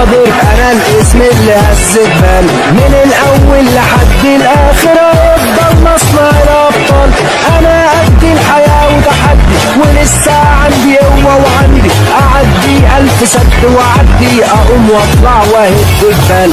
حاضر انا الاسم اللي هز البال من الاول لحد الاخر هيفضل مصنع الابطال. انا قد الحياه وتحدي ولسه عندي قوه وعندي اعدي 1000 سد واعدي اقوم واطلع واهد الجبال.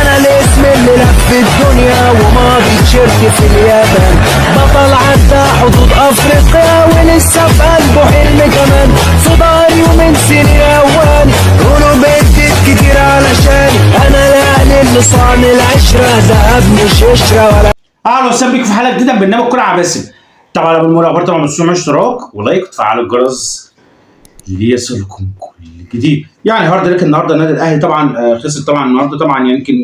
انا الاسم اللي لف الدنيا وماضي تيشيرت في اليابان بطل عدى حدود افريقيا ولسه في قلبه حلم كمان في ضهري ومن سنين اواني قولوا بدت كتير علشان انا الاهلي اللي صان العشره ذهب مش قشره ولا. اهلا وسهلا بيكم في حلقه جديده من برنامج كرة على باسم. طبعا قبل المره طبعا ما تنسوش اشتراك ولايك وتفعلوا الجرس ليصلكم كل جديد. يعني هارد لك النهارده النادي الاهلي طبعا خسر طبعا النهارده طبعا يمكن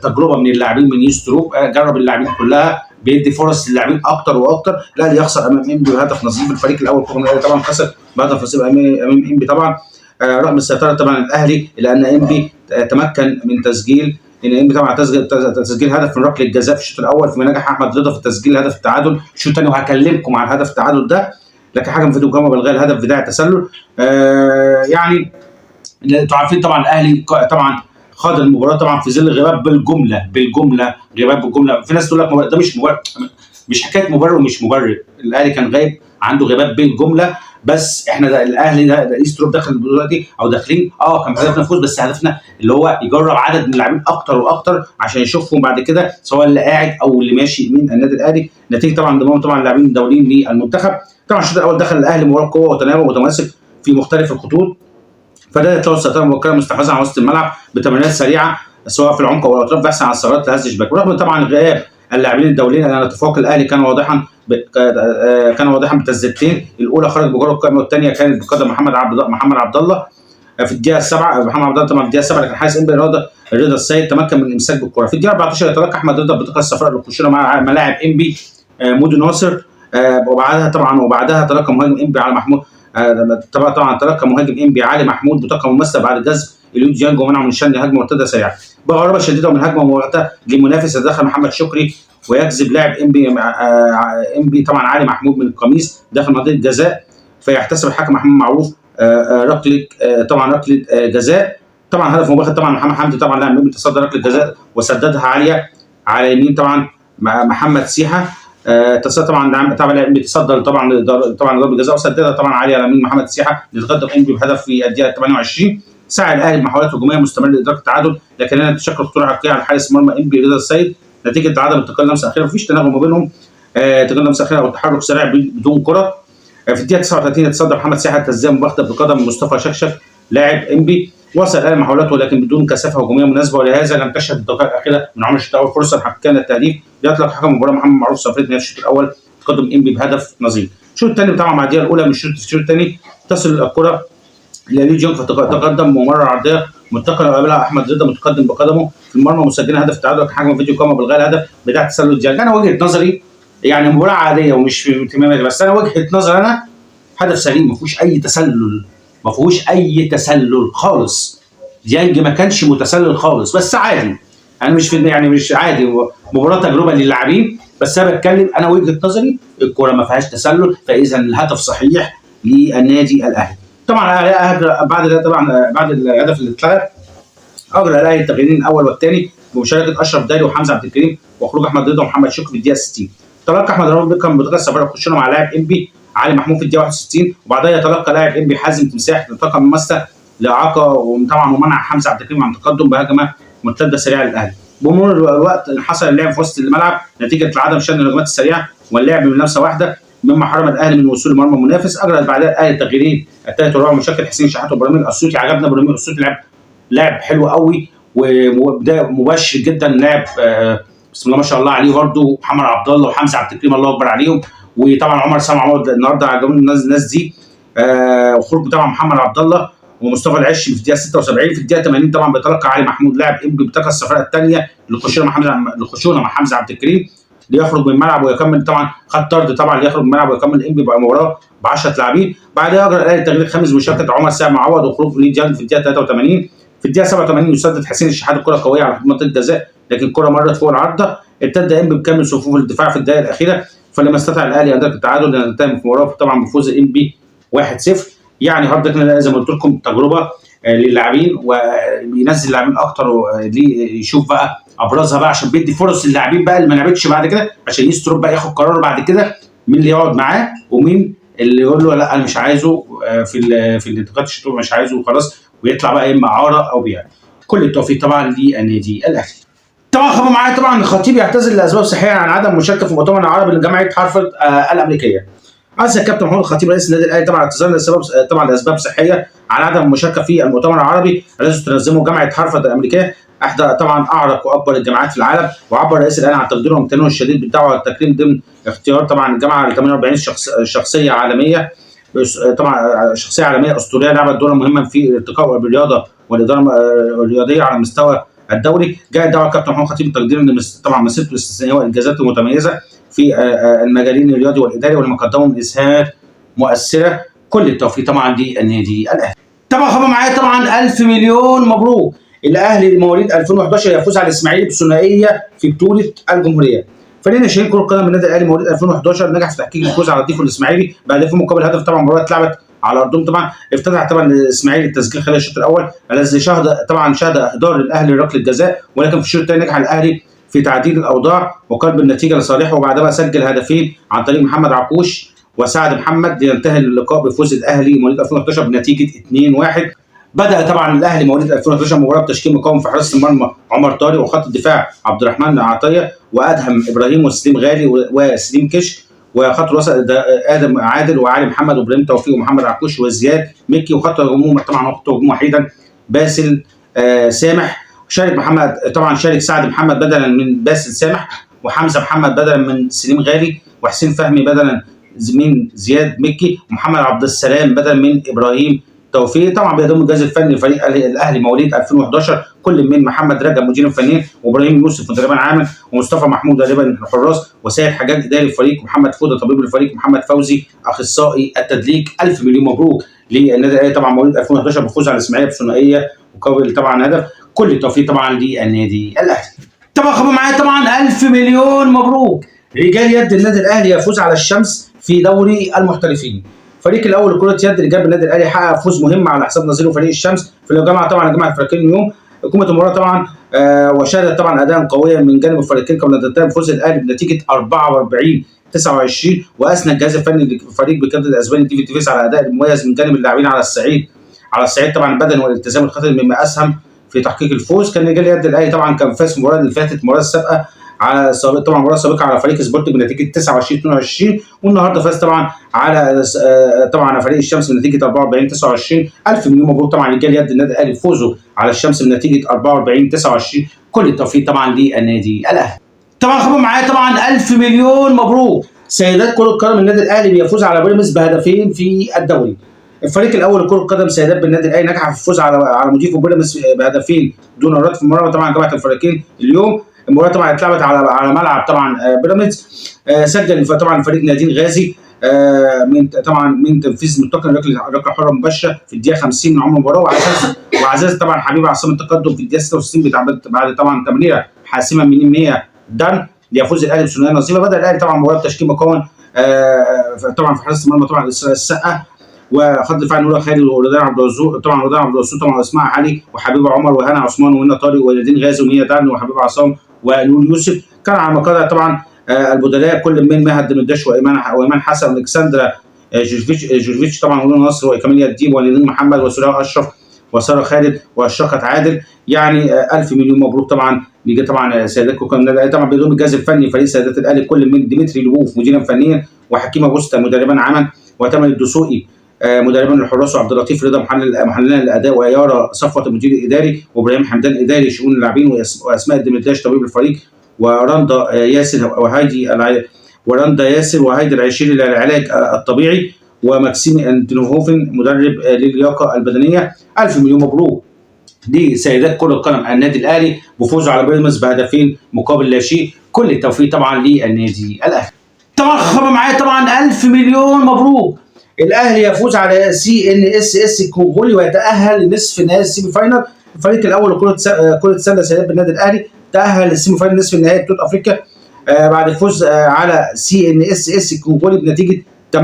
تجربه من اللاعبين من يوستروب جرب اللاعبين كلها بيدي فرص للاعبين اكتر واكتر. الاهلي يخسر امام انبي بهدف نظيف. الفريق الاول رغم الاهلي طبعا خسر بهدف نظيف امام انبي طبعا رغم السيطره طبعا الاهلي لان انبي تمكن من تسجيل انبي طبعا تسجيل هدف من ركله الجزاء في الشوط الاول فيما نجح احمد رضا في تسجيل هدف التعادل. الشوط الثاني وهكلمكم عن هدف التعادل ده لكن حكم فيديو كاميرا بالغاء الهدف بدايه تسلل. يعني انتوا عارفين طبعا الاهلي طبعا خاض المباراه طبعا في ظل غياب غياب بالجمله. في ناس تقول لك ده مش مبرر، مش حكايه مبرر ومش مبرر. الاهلي كان غايب عنده غيابات بالجمله بس احنا الاهلي ده ايستروب دخل البطوله دي او داخلين كان هدفنا نفوز بس هدفنا اللي هو يجرب عدد من اللاعبين اكتر واكتر عشان يشوفهم بعد كده سواء اللي قاعد او اللي ماشي من النادي الاهلي نتيجه طبعا انضمام طبعا اللاعبين الدوليين للمنتخب. طبعا الشوط الاول دخل الاهلي مباراه قوه وتناغم وتماسك في مختلف الخطوط فبدات له السيطره المبكره مستحوذه على وسط الملعب بتمريرات سريعه سواء في العمق او الاطراف بحثا عن الثغرات لهز الشباك. ورغم طبعا غياب اللاعبين الدوليين لان تفوق الاهلي كان واضحا بتسديدتين. الاولى خرج بجوله القائمه والثانيه كانت بقدم محمد عبد الله في الدقيقه 7. محمد عبد الله طبعا في الدقيقه 7 لكن حارس انبي رضا السيد تمكن من الامساك بالكره. في الدقيقه 14 يتلقى احمد رضا بطاقه الصفراء للخشونه مع ملاعب انبي مودي ناصر. وبعدها تلقى مهاجم انبي على محمود طبعا تلقى مهاجم انبي علي محمود بطاقه مماثله بعد جذب اليو ديانج ومنعه من شن هجمه مرتده سريعه. بغرابه شديده من هجمه مغلقه لمنافس دخل محمد شكري ويجذب لاعب انبي طبعا علي محمود من القميص داخل منطقه الجزاء فيحتسب الحكم محمد معروف ركله جزاء. طبعا هدف مباشر طبعا محمد حمدي طبعا لاعب انبي تصدى ركله جزاء وسددها عاليه على يمين طبعا محمد سيحه. طبعا لاعب انبي تصدى طبعا ضربه جزاء وسددها طبعا عاليه على يمين محمد سيحه ليتقدم انبي بهدف في الدقيقه 28. سعى الاهلي بمحاولات هجوميه مستمره لادراك التعادل لكن هنا تشكل خطوره حقيقيه على حارس مرمى انبي رضا السيد نتيجه عدم انتقال لمسه اخيره. مفيش تناغم ما بينهم انتقال لمسه اخيره او تحرك سريع بدون كره. في الدقيقه 39 يتصدى محمد سيحه تسديده مباغته بقدم مصطفى شكشك لاعب انبي. وصل الاهلي محاولاته ولكن بدون كثافه هجوميه مناسبه ولهذا لم تشهد الدقائق الاخيره من عمر الشوط الاول فرصه حقيقيه للتهديف. يطلق حكم المباراه محمد معروف صفريه نهايه الشوط الاول تقدم انبي بهدف نظيف. الشوط الثاني طبعا مع الدقيقه الاولى من الشوط الثاني تصل الكره لليو ديانج فتقدم ومره عرضيه منتقله وقابلها احمد رضا متقدم بقدمه في المرمى مسجلا هدف التعادل. حكم فيديو كاميرا بالغاء الهدف بتاع تسلل ديانج. انا وجهه نظري يعني مباراه عاديه ومش في اهتماماتي بس انا وجهه نظري انا هدف سليم ما فيهوش اي تسلل خالص. ديانج ما كانش متسلل خالص بس عادي انا مش عادي مباراه تجربه للاعبين بس انا بتكلم انا وجهه نظري الكوره ما فيهاش تسلل فاذا الهدف صحيح للنادي الاهلي. طبعا بعد الهدف اللي اتلغى اجرى الاهلي التغييرين الاول والثاني بمشاركه اشرف داري وحمزه عبد الكريم وخروج احمد رضا ومحمد شكري في الدقيقه 60. تلقى احمد رضا بكم بطاقه الصفراء الخشونه مع لاعب انبي علي محمود في الدقيقه 61 وبعدها يتلقى لاعب انبي حازم تمساح بطاقه مماثله لاعاقه وطبعا ومنع حمزه عبد الكريم عن التقدم بهجمه مرتده سريعه للاهلي. بمرور الوقت حصل اللعب في وسط الملعب نتيجه عدم شن الهجمات السريعه واللعب من لمسه واحده مما حرم الاهلي من الوصول لمرمى المنافس. اجرى بعدها الاهلي التغييرين الثالث والرابع مشكل حسين شحات وابراهيم الاسيوطي. عجبنا ابراهيم الاسيوطي لاعب حلو قوي وبدايه مباشر جدا لاعب بسم الله ما شاء الله عليه برده. محمد عبد الله وحمزه عبد الكريم الله اكبر عليهم وطبعا عمر سامع عوض النهارده عجبوني الناس دي. وخروج طبعا محمد عبد الله ومصطفى العشي في الدقيقه 76. في الدقيقه 80 طبعا بيتلقى علي محمود لاعب انبي بطاقه الصفراء الثانيه للخشونه مع حمزه عبد الكريم ليخرج من الملعب ويكمل طبعا خد طرد طبعا ليخرج من الملعب ويكمل انبي بمباراه ب 10 لاعبين. بعدها اجرى الاهلي التغيير الخامس بمشاركه عمر سامع عوض وخروج ليه ديانج في الدقيقه 83. في الدقيقه 87 يسدد حسين الشحات الكره قويه على منطقه الجزاء لكن الكره مرت فوق العارضه. ابتدى انبي بكامل صفوف الدفاع في الدقائق الاخيره فلما استطاع الاهلي ادرك التعادل لانتهى في المباراه طبعا بفوز انبي 1-0. يعني هاردك زي ما قلت لكم تجربه للاعبين وبينزل لاعبين اكتر يشوف بقى ابرزها بقى عشان بيدي فرص للاعبين بقى اللي ما لعبتش بعد كده عشان يستروب بقى ياخد قرار بعد كده مين اللي يقعد معاه ومين اللي يقول له لا انا مش عايزه في الانتقالات الشتويه مش عايزه وخلاص ويطلع بقى اما اعاره او بيع. كل التوفيق طبعا للنادي الاهلي. طبعا خبر معايا طبعا الخطيب يعتذر لاسباب صحيه عن عدم المشاركه في المؤتمر العربي لجامعه هارفارد الامريكيه. عزل الكابتن محمود الخطيب رئيس النادي الاهلي طبعا اعتذار لاسباب صحيه عن عدم المشاركه في المؤتمر العربي الذي تنظمه جامعه هارفارد الامريكيه احدى طبعا اعرق واكبر الجامعات في العالم. وعبر رئيس الاهلي عن تقديره وامتنانه الشديد بالدعوه والتكريم ضمن اختيار طبعا الجامعه ل 48 شخصيه عالميه طبعا شخصيه عالميه اسطوريه لعبت دورا مهما في الارتقاء بالرياضه والاداره الرياضيه على المستوى الدولي. جاء دعوه الكابتن محمود الخطيب تقديرا طبعا مسيرته الاستثنائيه والانجازات المتميزه في المجالين الرياضي والاداري ولما قدمه من اسهامات مؤثره. كل التوفيق طبعا للنادي الاهلي. طبعا خبر معايا طبعا 1000 مليون مبروك. الاهلي مواليد 2011 يفوز على الاسماعيلي بثنائيه في بطوله الجمهوريه. فريق ناشئين كره القدم النادي الاهلي مواليد 2011 نجح في تحقيق الفوز على الضيف الاسماعيلي بهدف مقابل هدف. طبعا المباراه اتلعبت على ارضهم. طبعا افتتح طبعا الاسماعيلي التسجيل خلال الشوط الاول الذي شهد اهدار الاهلي لركله الجزاء ولكن في الشوط الثاني نجح الاهلي في تعديل الاوضاع وقلب النتيجه لصالحه وبعدها سجل هدفين عن طريق محمد عكوش وسعد محمد لينتهي اللقاء بفوز الاهلي مواليد 2011 بنتيجه 2-1. بدأ طبعا الاهلي مواليد 2011 مباراه بتشكيل مقاوم في حراسه المرمى عمر طارق وخط الدفاع عبد الرحمن عطيه وادهم ابراهيم وسليم غالي وسليم كش وخط الوسط ادم عادل وعلي محمد وابراهيم توفيق ومحمد عكوش وزياد مكي وخط الهجوم طبعا خط هجوم وحيدا باسل سامح. شارك سعد محمد بدلا من باسل سامح وحمزه محمد بدلا من سليم غالي وحسين فهمي بدلا من زياد مكي ومحمد عبد السلام بدلا من ابراهيم توفيق. طبعا بيضم الجهاز الفني لفريق الاهلي مواليد 2011 كل من محمد رجب مدير فني وابراهيم يوسف مدربا عاما ومصطفى محمود مدربا الحراس وسيد حجاج اداري الفريق ومحمد فوده طبيب الفريق ومحمد فوزي اخصائي التدليك. 1000 مليون مبروك للنادي الاهلي طبعا مواليد 2011 بفوز على الاسماعيلي بثنائيه مقابل طبعا هدف. كل التوفيق طبعا للنادي الاهلي. طبعا خبر معايا طبعا 1000 مليون مبروك. رجال يد النادي الاهلي يفوز على الشمس في دوري المحترفين. الفريق الاول لكره يد رجال النادي الاهلي حقق فوز مهم على حساب نظيره فريق الشمس في الجامعه طبعا جامعه الفريقين اليوم. حكومه المباراه طبعا وشهدت طبعا اداء قويا من جانب الفريقين قبل ان تنتهي بفوز الاهلي بنتيجه 44-29 واثنى الجهاز الفني للفريق بقياده الاسباني ديفيد تيفيز على اداء مميز من جانب اللاعبين على الصعيد طبعا البدني والالتزام الخططي مما اسهم في تحقيق الفوز. كان رجال يد الاهلي طبعا كان فاز المباراه اللي فاتت المباراه السابقه على طبعا مباراه سابقه على فريق سبورتنج بنتيجه 29-22 والنهارده فاز طبعا على فريق الشمس بنتيجه 44-29. 1000 مليون مبروك طبعا رجال يد النادي الاهلي فوزوا على الشمس بنتيجه 44-29. كل التوفيق طبعا للنادي الاهلي. طبعا خبر معايا طبعا 1000 مليون مبروك. سيدات كره القدم النادي الاهلي بيفوز على بيراميدز بهدفين في الدوري. الفريق الاول لكره القدم سيدات بالنادي الاهلي نجح في الفوز على مضيفه بيراميدز بهدفين دون رد في المباراه طبعا جمعت الفريقين اليوم. المباراه طبعا اتلعبت على ملعب طبعا بيراميدز. سجل طبعا فريق نادين غازي من تنفيذ متقن ركله حره مباشره في الدقيقه 50 من عمر المباراه وعزاز طبعا حبيب عاصم التقدم في الدقيقه 66 بعد طبعا تمريره حاسمه من 100 دن ليفوز الاهلي بثنائيه نظيفه. بدا الاهلي طبعا مباراه بتشكيل مكون طبعا في حراسه المرمى طبعا السقا وخط دفاع نور خالد ورضوان عبد الرزاق طبعا اسماء علي وحبيب عمر وهنا عثمان وهنا طارق ونادين غازي ومية دن وحبيب عصام ونور يوسف. كان على مقاطع طبعا البدلاء كل من مهد دمرداش وايمان حسن والكسندرا جورجيفيتش طبعا ونور نصر وكمال الديب وليدين محمد وسراء اشرف وساره خالد واشرقت عادل. يعني 1000 مليون مبروك طبعا بيجي طبعا سيدات كره النادي طبعا بيضم الجهاز الفني فريق سيدات الاهلي كل من ديمتري لبوف مديرا فنيا وحكيمه بوستا مدربا عاما وتامر الدسوقي مدربا للحراس وعبد اللطيف رضا محللا للاداء ويارا صفوت المدير الاداري وابراهيم حمدان اداري شؤون اللاعبين واسماء الدمرداش طبيب الفريق ورندا ياسر وهيدي العشيري للعلاج الطبيعي وماكسيم انتنهوفن مدرب للياقه البدنيه. 1000 مليون مبروك لسيدات كره القدم النادي الاهلي بفوزه على بيراميدز بهدفين مقابل لا شيء. كل التوفيق طبعا للنادي الاهلي. طبعا خبر معايا طبعا 1000 مليون مبروك. الاهلي يفوز على CNSS الكونغولي ويتاهل لنصف نهائي السيمي فاينال. الفريق الاول لكره سله سيدات بالنادي الاهلي تاهل للسيمي فاينال نصف النهائي بطوله افريقيا بعد الفوز على CNSS الكونغولي بنتيجه 98-55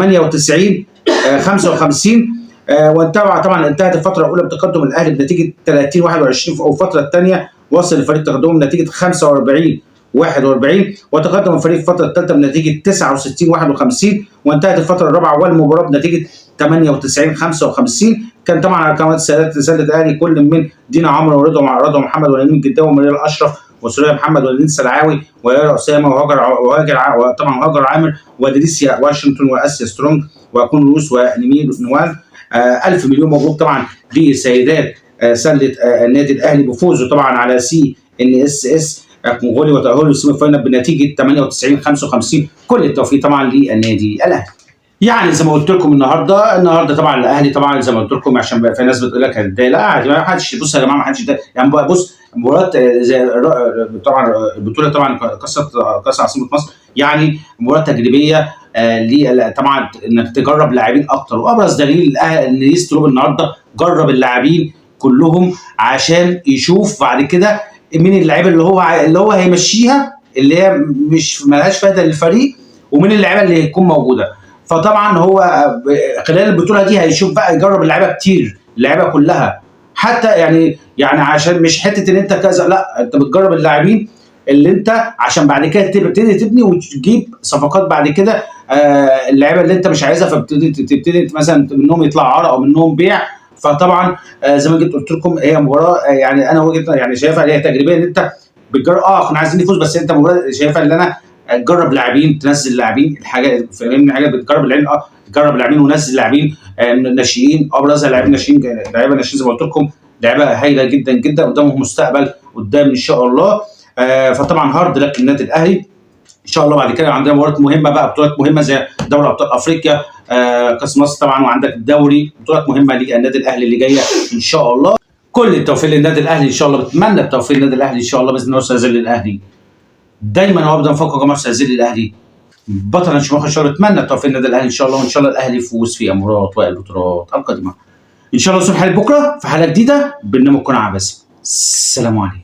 طبعا انتهت الفتره الاولى بتقدم الاهلي بنتيجه 30-21 والفتره الثانيه وصل الفريق تقدمه بنتيجه 45-41 وتقدم الفريق في الفتره الثالثه بنتيجه 69-51 وانتهت الفتره الرابعه والمباراه بنتيجه 98-55. كان طبعا على قناه سله الاهلي كل من دينا عمرو ورضا محمد ونجم الجداوي ومنير اشرف وسوريا محمد وليد سلعاوي ويارا اسامه وطبعا هاجر عامر ودريسيا واشنطن واسيا سترونج واكون روس ونمير نوال. الف مليون مبروك طبعا لسيدات سله النادي الاهلي بفوزه طبعا على CNSS كونغولي وتاهله للسيمي فاينال بنتيجه 98-55. كل التوفيق طبعا للنادي الاهلي. يعني زي ما قلت لكم النهارده طبعا الاهلي طبعا زي ما قلت لكم عشان بقى في ناس بتقول لك هتضايق، لا ما حدش بص يا جماعه، ما حدش يعني بص مباراه زي طبعا البطوله طبعا كاس عاصمه مصر يعني مباراه تجريبيه طبعا انك تجرب لاعبين اكتر، وابرز دليل ان يستروب النهارده جرب اللاعبين كلهم عشان يشوف بعد كده مين اللعيبه اللي هو هيمشيها اللي هي مش مالهاش فايده للفريق ومين اللعيبه اللي هتكون موجوده. فطبعا هو خلال البطوله دي هيشوف بقى يجرب اللعيبه كتير، اللعيبه كلها حتى يعني عشان مش حته ان انت كذا، لا انت بتجرب اللاعبين اللي انت عشان بعد كده تبتدي تبني وتجيب صفقات بعد كده اللعيبه اللي انت مش عايزها، فبتبتدي مثلا منهم يطلع عرض او منهم بيع. فطبعا زي ما قلت لكم هي مباراه يعني انا وجهه يعني شايفها هي تجريبيه ان انت بتجرب كنا عايزين نفوز، بس انت مباراه شايفها ان انا تجرب لاعبين تنزل لاعبين الحاجه فاهمني حاجه بتجرب اللاعبين تجرب لاعبين ونزل لاعبين ناشئين ابرزها لاعبين ناشئين لعيبه ناشئين زي ما قلت لكم لعيبه هايله جدا جدا قدامهم مستقبل قدام ان شاء الله. فطبعا هارد لك النادي الاهلي ان شاء الله. بعد كده عندنا مباريات مهمه بقى، بطولات مهمه زي دوري ابطال افريقيا كاس مصر طبعا، وعندك الدوري، بطولات مهمه للنادي الاهلي اللي جايه ان شاء الله. كل التوفيق للنادي الاهلي ان شاء الله، بتمنى التوفيق للنادي الاهلي ان شاء الله باذن الله. سيظل الاهلي دايما وابدا فوق جماهير سيظل الاهلي بطلا شموخ ان شاء الله. اتمنى التوفيق للنادي الاهلي ان شاء الله، وان شاء الله الاهلي يفوز في امورات والبطولات القادمه ان شاء الله. نشوف بكره في حلقه جديده برنامج كون عباسي. السلام عليكم.